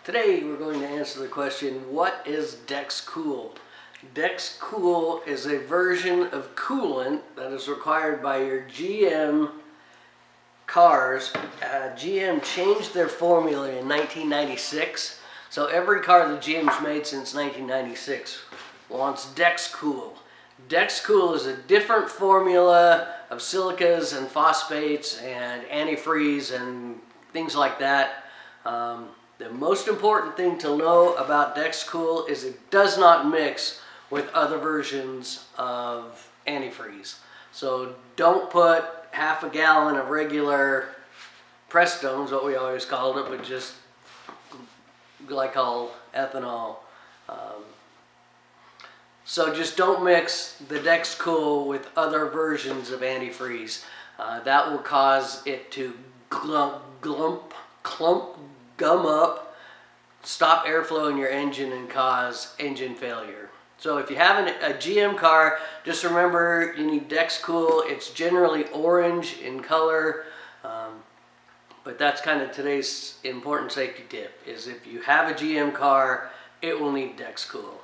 Today we're going to answer the question, what is Dex-Cool? Dex-Cool is a version of coolant that is required by your GM cars. GM changed their formula in 1996, so every car that GM's made since 1996 wants Dex-Cool. Dex-Cool is a different formula of silicas and phosphates and antifreeze and things like that. The most important thing to know about Dex-Cool is it does not mix with other versions of antifreeze. So don't put half a gallon of regular Prestone's, what we always called it, but just glycol ethanol. So just don't mix the Dex-Cool with other versions of antifreeze. That will cause it to gum up, stop airflow in your engine, and cause engine failure. So if you have a GM car, just remember you need Dex-Cool. It's generally orange in color, but that's kind of today's important safety tip, is if you have a GM car, it will need Dex-Cool.